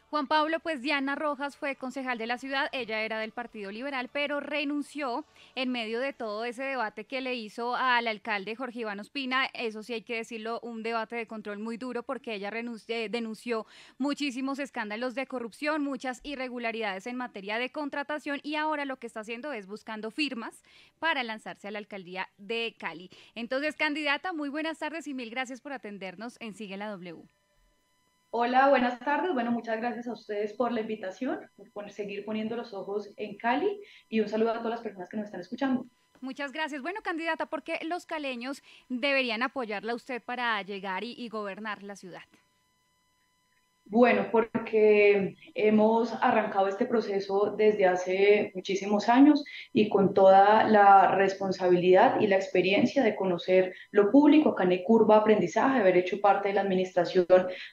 Juan Pablo, pues Diana Rojas fue concejal de la ciudad, ella era del Partido Liberal, pero renunció en medio de todo ese debate que le hizo al alcalde Jorge Iván Ospina. Eso sí hay que decirlo, un debate de control muy duro porque ella denunció muchísimos escándalos de corrupción, muchas irregularidades en materia de contratación y ahora lo que está haciendo es buscando firmas para lanzarse a la alcaldía de Cali. Entonces, candidata, muy buenas tardes y mil gracias por atendernos en Sigue la W. Hola, buenas tardes. Bueno, muchas gracias a ustedes por la invitación, por seguir poniendo los ojos en Cali y un saludo a todas las personas que nos están escuchando. Muchas gracias. Bueno, candidata, ¿por qué los caleños deberían apoyarla a usted para llegar y gobernar la ciudad? Bueno, porque hemos arrancado este proceso desde hace muchísimos años y con toda la responsabilidad y la experiencia de conocer lo público acá en el Curva Aprendizaje, haber hecho parte de la administración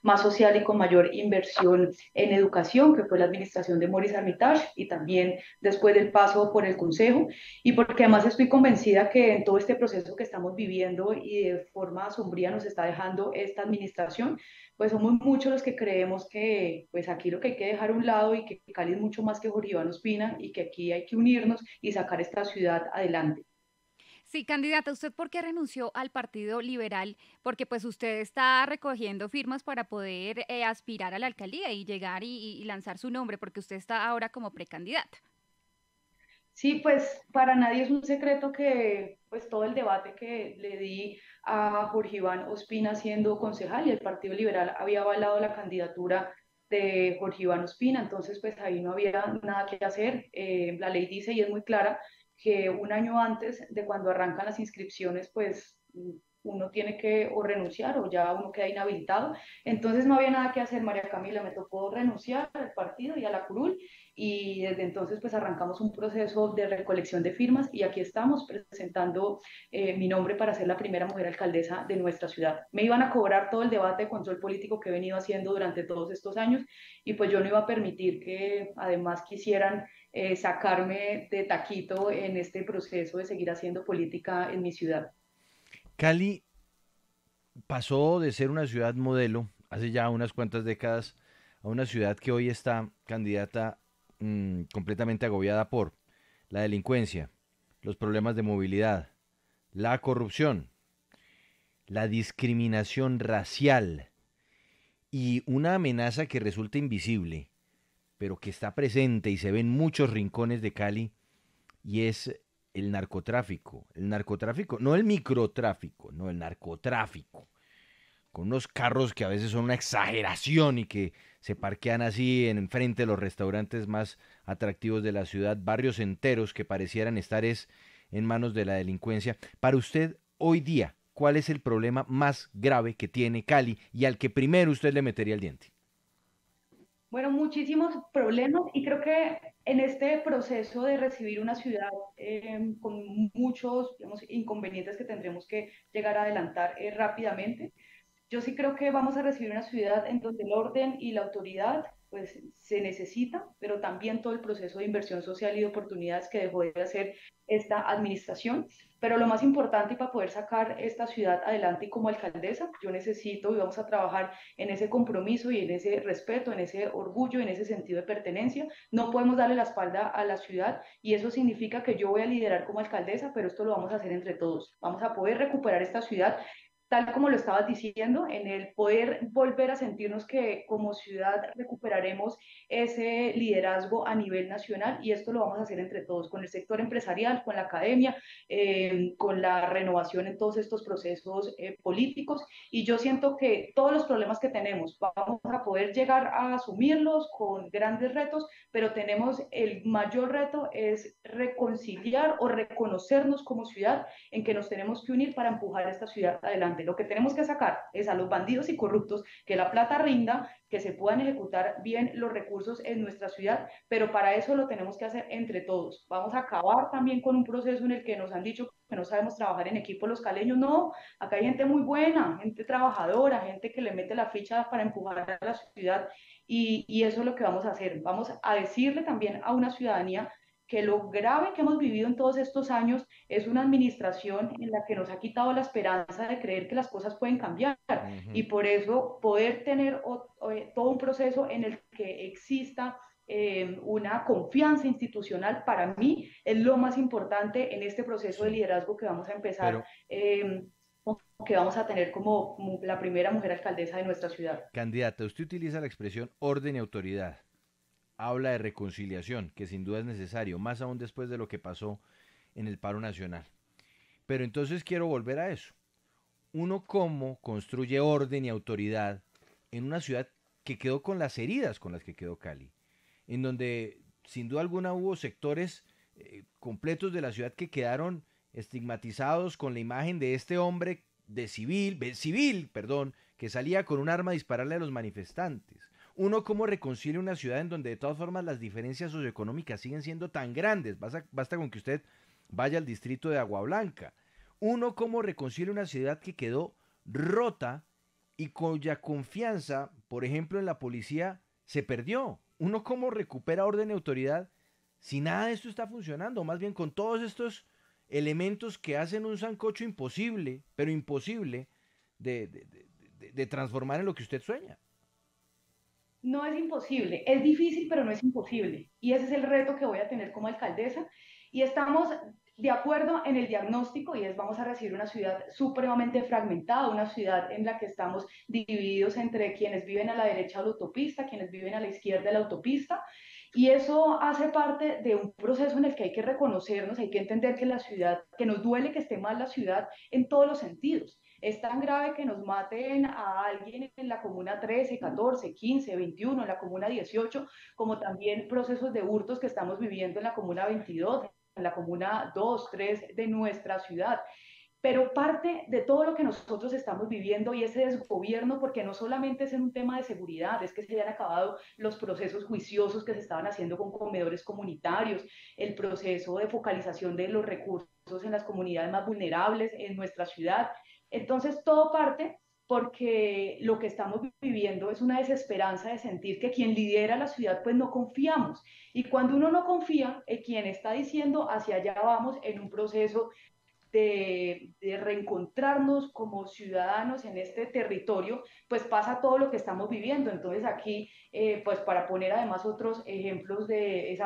más social y con mayor inversión en educación, que fue la administración de Maurice Armitage, y también después del paso por el Consejo, y porque además estoy convencida que en todo este proceso que estamos viviendo y de forma sombría nos está dejando esta administración, pues somos muchos los que creemos que pues aquí lo que hay que dejar a un lado y que Cali es mucho más que Jorge Iván Ospina y que aquí hay que unirnos y sacar esta ciudad adelante. Sí, candidata, ¿usted por qué renunció al Partido Liberal? Porque pues usted está recogiendo firmas para poder aspirar a la alcaldía y llegar y lanzar su nombre, porque usted está ahora como precandidata. Sí, pues para nadie es un secreto que pues todo el debate que le di a Jorge Iván Ospina siendo concejal y el Partido Liberal había avalado la candidatura de Jorge Iván Ospina, entonces pues ahí no había nada que hacer. La ley dice y es muy clara que un año antes de cuando arrancan las inscripciones pues uno tiene que o renunciar o ya uno queda inhabilitado. Entonces no había nada que hacer, María Camila, me tocó renunciar al partido y a la curul y desde entonces pues arrancamos un proceso de recolección de firmas y aquí estamos presentando mi nombre para ser la primera mujer alcaldesa de nuestra ciudad. Me iban a cobrar todo el debate de control político que he venido haciendo durante todos estos años y pues yo no iba a permitir que además quisieran sacarme de taquito en este proceso de seguir haciendo política en mi ciudad. Cali pasó de ser una ciudad modelo hace ya unas cuantas décadas a una ciudad que hoy está candidata completamente agobiada por la delincuencia, los problemas de movilidad, la corrupción, la discriminación racial y una amenaza que resulta invisible, pero que está presente y se ve en muchos rincones de Cali, y es el narcotráfico. El narcotráfico, no el microtráfico, no el narcotráfico, con unos carros que a veces son una exageración y que se parquean así en frente de los restaurantes más atractivos de la ciudad, barrios enteros que parecieran estar en manos de la delincuencia. Para usted, hoy día, ¿cuál es el problema más grave que tiene Cali y al que primero usted le metería el diente? Bueno, muchísimos problemas y creo que en este proceso de recibir una ciudad con muchos digamos, inconvenientes que tendremos que llegar a adelantar rápidamente, yo sí creo que vamos a recibir una ciudad en donde el orden y la autoridad pues se necesita, pero también todo el proceso de inversión social y de oportunidades que dejó de hacer esta administración. Pero lo más importante y para poder sacar esta ciudad adelante y como alcaldesa, yo necesito y vamos a trabajar en ese compromiso y en ese respeto, en ese orgullo, en ese sentido de pertenencia. No podemos darle la espalda a la ciudad y eso significa que yo voy a liderar como alcaldesa, pero esto lo vamos a hacer entre todos. Vamos a poder recuperar esta ciudad tal como lo estabas diciendo, en el poder volver a sentirnos que como ciudad recuperaremos ese liderazgo a nivel nacional y esto lo vamos a hacer entre todos, con el sector empresarial, con la academia, con la renovación en todos estos procesos políticos y yo siento que todos los problemas que tenemos vamos a poder llegar a asumirlos con grandes retos, pero tenemos el mayor reto es reconciliar o reconocernos como ciudad en que nos tenemos que unir para empujar esta ciudad adelante. Lo que tenemos que sacar es a los bandidos y corruptos, que la plata rinda, que se puedan ejecutar bien los recursos en nuestra ciudad, pero para eso lo tenemos que hacer entre todos. Vamos a acabar también con un proceso en el que nos han dicho que no sabemos trabajar en equipo los caleños. No, acá hay gente muy buena, gente trabajadora, gente que le mete la ficha para empujar a la ciudad y eso es lo que vamos a hacer. Vamos a decirle también a una ciudadanía que lo grave que hemos vivido en todos estos años es una administración en la que nos ha quitado la esperanza de creer que las cosas pueden cambiar y Ujú. por eso poder tener todo un proceso en el que exista una confianza institucional para mí es lo más importante en este proceso de Sí, liderazgo que vamos a empezar, pero que vamos a tener como la primera mujer alcaldesa de nuestra ciudad. candidata, usted utiliza la expresión orden y autoridad. Habla de reconciliación, que sin duda es necesario, más aún después de lo que pasó en el paro nacional. Pero entonces quiero volver a eso. Uno cómo construye orden y autoridad en una ciudad que quedó con las heridas con las que quedó Cali, en donde sin duda alguna hubo sectores completos de la ciudad que quedaron estigmatizados con la imagen de este hombre civil, perdón, que salía con un arma a dispararle a los manifestantes. Uno cómo reconcilia una ciudad en donde de todas formas las diferencias socioeconómicas siguen siendo tan grandes. Basta con que usted vaya al distrito de Agua Blanca. Uno cómo reconcilia una ciudad que quedó rota y cuya confianza, por ejemplo, en la policía se perdió. Uno cómo recupera orden y autoridad si nada de esto está funcionando, más bien con todos estos elementos que hacen un sancocho imposible, pero imposible de transformar en lo que usted sueña. No es imposible, es difícil, pero no es imposible. Y ese es el reto que voy a tener como alcaldesa. Y estamos de acuerdo en el diagnóstico y es vamos a recibir una ciudad supremamente fragmentada, una ciudad en la que estamos divididos entre quienes viven a la derecha de la autopista, quienes viven a la izquierda de la autopista. Y eso hace parte de un proceso en el que hay que reconocernos, hay que entender que la ciudad, que nos duele que esté mal la ciudad en todos los sentidos. Es tan grave que nos maten a alguien en la comuna 13, 14, 15, 21, en la comuna 18, como también procesos de hurtos que estamos viviendo en la comuna 22, en la comuna 2, 3 de nuestra ciudad. Pero parte de todo lo que nosotros estamos viviendo y ese desgobierno, porque no solamente es en un tema de seguridad, es que se hayan acabado los procesos juiciosos que se estaban haciendo con comedores comunitarios, el proceso de focalización de los recursos en las comunidades más vulnerables en nuestra ciudad. Entonces, todo parte porque lo que estamos viviendo es una desesperanza de sentir que quien lidera la ciudad, pues no confiamos. Y cuando uno no confía, quien está diciendo hacia allá vamos en un proceso de reencontrarnos como ciudadanos en este territorio, pues pasa todo lo que estamos viviendo. Entonces aquí, pues para poner además otros ejemplos de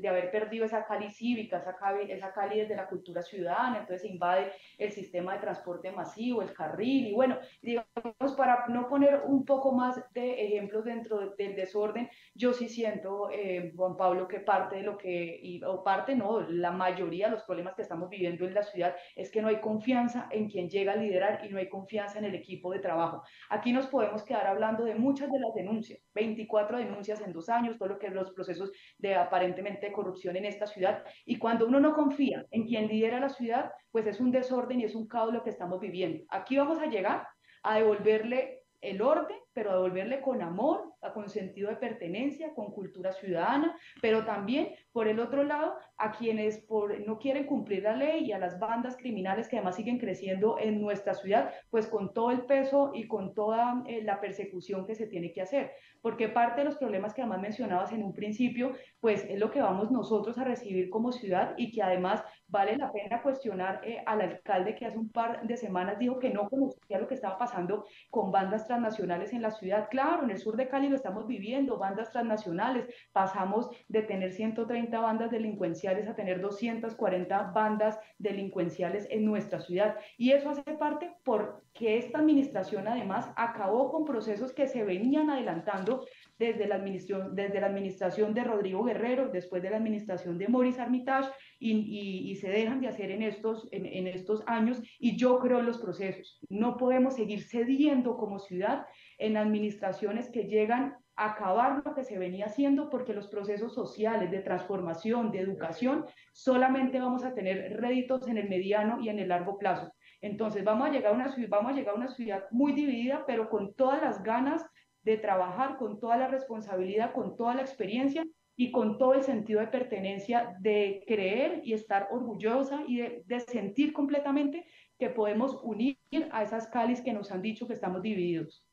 haber perdido esa Cali cívica, esa Cali desde la cultura ciudadana, entonces se invade el sistema de transporte masivo, el carril, y bueno, digamos, para no poner un poco más de ejemplos dentro del desorden, yo sí siento, Juan Pablo, que parte de lo que, o parte no, la mayoría de los problemas que estamos viviendo en la ciudad es que no hay confianza en quien llega a liderar y no hay confianza en el equipo de trabajo. Aquí nos podemos quedar hablando de muchas de las denuncias, 24 denuncias en 2 años, todo lo que es los procesos de aparentemente corrupción en esta ciudad. Y cuando uno no confía en quien lidera la ciudad, pues es un desorden y es un caos lo que estamos viviendo. Aquí vamos a llegar a devolverle el orden, pero a devolverle con amor, con sentido de pertenencia, con cultura ciudadana, pero también, por el otro lado, a quienes no quieren cumplir la ley y a las bandas criminales que además siguen creciendo en nuestra ciudad, pues con todo el peso y con toda la persecución que se tiene que hacer. Porque parte de los problemas que además mencionabas en un principio, pues es lo que vamos nosotros a recibir como ciudad y que además vale la pena cuestionar al alcalde que hace un par de semanas dijo que no conocía lo que estaba pasando con bandas transnacionales en la ciudad. Claro, en el sur de Cali lo estamos viviendo, bandas transnacionales. Pasamos de tener 130 bandas delincuenciales a tener 240 bandas delincuenciales en nuestra ciudad. Y eso hace parte porque esta administración además acabó con procesos que se venían adelantando desde la administración de Rodrigo Guerrero, después de la administración de Maurice Armitage, y se dejan de hacer en estos años, y yo creo en los procesos. No podemos seguir cediendo como ciudad en administraciones que llegan a acabar lo que se venía haciendo, porque los procesos sociales de transformación, de educación, solamente vamos a tener réditos en el mediano y en el largo plazo. Entonces vamos a llegar a una ciudad muy dividida, pero con todas las ganas de trabajar, con toda la responsabilidad, con toda la experiencia y con todo el sentido de pertenencia, de creer y estar orgullosa y de sentir completamente que podemos unir a esas Calis que nos han dicho que estamos divididos.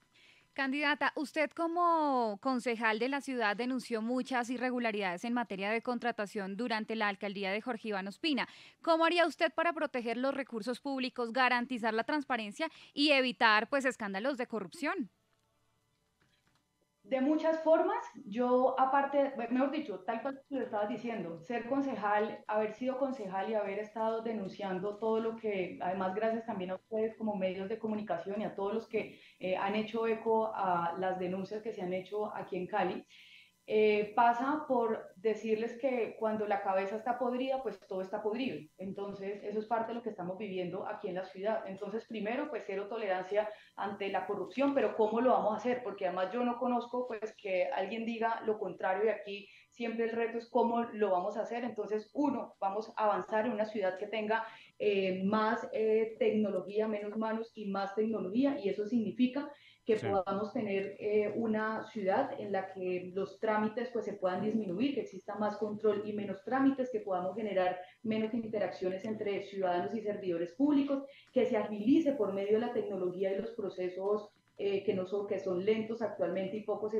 Candidata, usted como concejal de la ciudad denunció muchas irregularidades en materia de contratación durante la alcaldía de Jorge Iván Ospina. ¿Cómo haría usted para proteger los recursos públicos, garantizar la transparencia y evitar pues escándalos de corrupción? De muchas formas, yo aparte, mejor dicho, tal cual lo estabas diciendo, ser concejal, haber sido concejal y haber estado denunciando todo lo que, además gracias también a ustedes como medios de comunicación y a todos los que han hecho eco a las denuncias que se han hecho aquí en Cali, pasa por decirles que cuando la cabeza está podrida, pues todo está podrido. Entonces, eso es parte de lo que estamos viviendo aquí en la ciudad. Entonces, primero, pues cero tolerancia ante la corrupción, pero ¿cómo lo vamos a hacer? Porque además yo no conozco, pues que alguien diga lo contrario y aquí siempre el reto es cómo lo vamos a hacer. Entonces, uno, vamos a avanzar en una ciudad que tenga más tecnología, menos manos y más tecnología, y eso significa que Sí. podamos tener una ciudad en la que los trámites pues se puedan disminuir, que exista más control y menos trámites, que podamos generar menos interacciones entre ciudadanos y servidores públicos, que se agilice por medio de la tecnología y los procesos que son lentos actualmente y pocos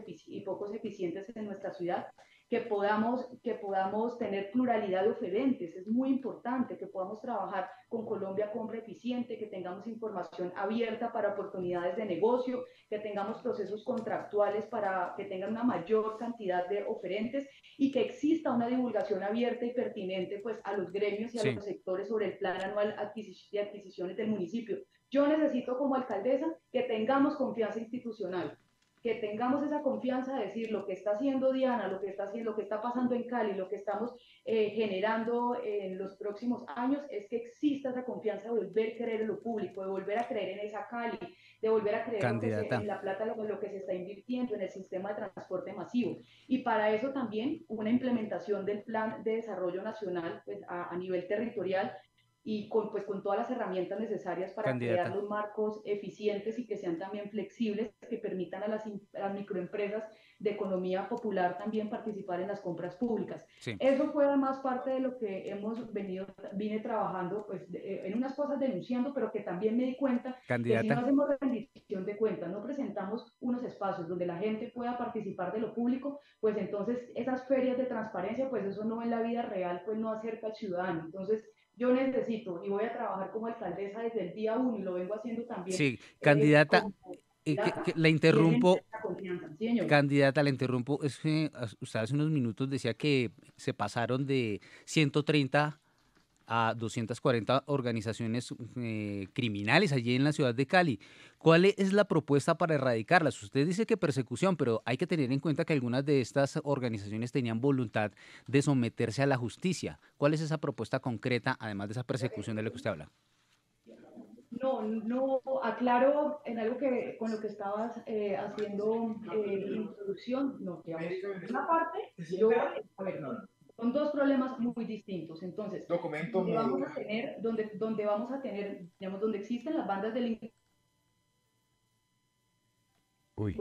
eficientes en nuestra ciudad, que podamos tener pluralidad de oferentes, es muy importante que podamos trabajar con Colombia Compra Eficiente, que tengamos información abierta para oportunidades de negocio, que tengamos procesos contractuales para que tengan una mayor cantidad de oferentes y que exista una divulgación abierta y pertinente pues a los gremios y a Sí. los sectores sobre el plan anual de adquisiciones del municipio. Yo necesito como alcaldesa que tengamos confianza institucional, que tengamos esa confianza de decir lo que está haciendo Diana, lo que está haciendo, lo que está pasando en Cali, lo que estamos generando en los próximos años, es que exista esa confianza de volver a creer en lo público, de volver a creer en esa Cali, de volver a creer Candidata. en la plata, lo que se está invirtiendo en el sistema de transporte masivo. Y para eso también una implementación del plan de desarrollo nacional pues, a nivel territorial y pues, con todas las herramientas necesarias para crear Candidata. los marcos eficientes y que sean también flexibles, que permitan a las microempresas de economía popular también participar en las compras públicas. Sí. Eso fue además parte de lo que vine trabajando, pues en unas cosas denunciando, pero que también me di cuenta que si no Candidata. hacemos rendición de cuentas, no presentamos unos espacios donde la gente pueda participar de lo público, pues entonces esas ferias de transparencia, pues eso no en la vida real, pues no acerca al ciudadano. Entonces, yo necesito y voy a trabajar como alcaldesa desde el día uno y lo vengo haciendo también Sí, candidata, como candidata, la y es generar interrumpo. la confianza. Sí, señor. Candidata, la interrumpo. Es que usted hace unos minutos decía que se pasaron de 130 a 240 organizaciones criminales allí en la ciudad de Cali. ¿Cuál es la propuesta para erradicarlas? Usted dice que persecución, pero hay que tener en cuenta que algunas de estas organizaciones tenían voluntad de someterse a la justicia. ¿Cuál es esa propuesta concreta, además de esa persecución de la que usted habla? No, no, aclaro en algo que con lo que estabas haciendo introducción, no, digamos, una parte, yo, a ver, son dos problemas muy distintos. Entonces, donde vamos a tener, digamos, donde existen las bandas delincuenciales Uy,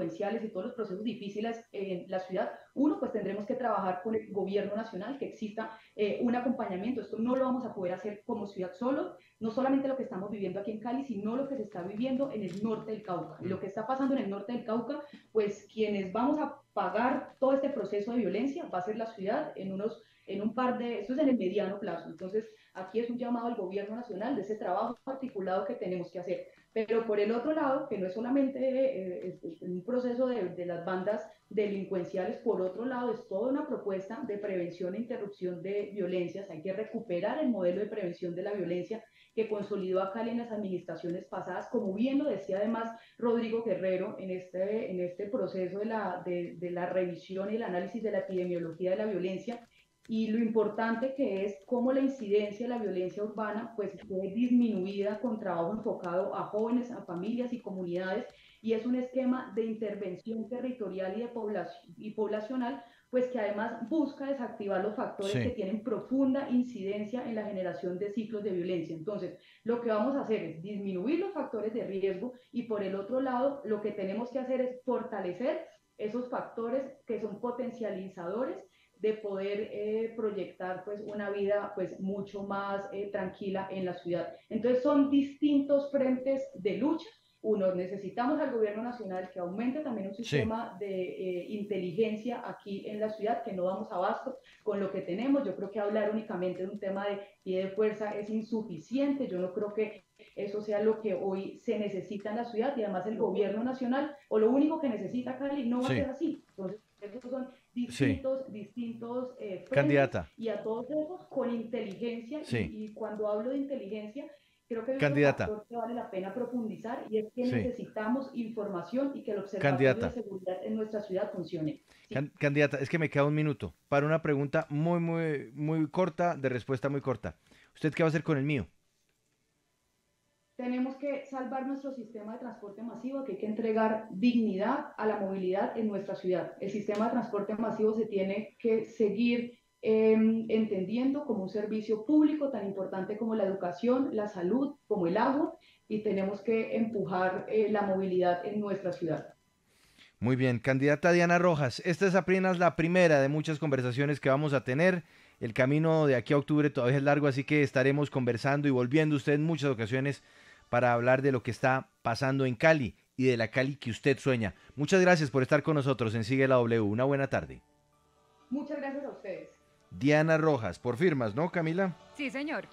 y todos los procesos difíciles en la ciudad, uno, pues tendremos que trabajar con el gobierno nacional, que exista un acompañamiento. Esto no lo vamos a poder hacer como ciudad solo, no solamente lo que estamos viviendo aquí en Cali, sino lo que se está viviendo en el norte del Cauca. Y lo que está pasando en el norte del Cauca, pues quienes vamos a pagar todo este proceso de violencia va a ser la ciudad en un par de, esto es en el mediano plazo. Entonces, aquí es un llamado al gobierno nacional de ese trabajo articulado que tenemos que hacer. Pero por el otro lado, que no es solamente un proceso de las bandas delincuenciales, por otro lado es toda una propuesta de prevención e interrupción de violencias. Hay que recuperar el modelo de prevención de la violencia que consolidó a Cali en las administraciones pasadas, como bien lo decía además Rodrigo Guerrero en este proceso de la revisión y el análisis de la epidemiología de la violencia, y lo importante que es cómo la incidencia de la violencia urbana pues fue disminuida con trabajo enfocado a jóvenes, a familias y comunidades, y es un esquema de intervención territorial y poblacional pues que además busca desactivar los factores que sí, tienen profunda incidencia en la generación de ciclos de violencia. Entonces, lo que vamos a hacer es disminuir los factores de riesgo y por el otro lado, lo que tenemos que hacer es fortalecer esos factores que son potencializadores de poder proyectar pues una vida pues mucho más tranquila en la ciudad. Entonces son distintos frentes de lucha uno, necesitamos al gobierno nacional que aumente también un sistema de inteligencia aquí en la ciudad, que no damos abasto con lo que tenemos. Yo creo que hablar únicamente de un tema de pie de fuerza es insuficiente. Yo no creo que eso sea lo que hoy se necesita en la ciudad, y además el gobierno nacional, o lo único que necesita Cali, no va a ser así. Entonces, esos son distintos frentes, Candidata. y a todos esos con inteligencia, y cuando hablo de inteligencia, creo que hay otro Candidata. factor que vale la pena profundizar, y es que necesitamos información y que el observatorio Candidata. de seguridad en nuestra ciudad funcione. Candidata, es que me queda un minuto para una pregunta muy corta, de respuesta muy corta. ¿Usted qué va a hacer con el mío? Tenemos que salvar nuestro sistema de transporte masivo, que hay que entregar dignidad a la movilidad en nuestra ciudad. El sistema de transporte masivo se tiene que seguir entendiendo como un servicio público tan importante como la educación, la salud, como el agua, y tenemos que empujar la movilidad en nuestra ciudad. Muy bien, candidata Diana Rojas, esta es apenas la primera de muchas conversaciones que vamos a tener. El camino de aquí a octubre todavía es largo, así que estaremos conversando y volviendo usted en muchas ocasiones para hablar de lo que está pasando en Cali y de la Cali que usted sueña. Muchas gracias por estar con nosotros en Sigue la W. Una buena tarde. Muchas gracias a ustedes. Diana Rojas, por firmas, ¿no, Camila? Sí, señor.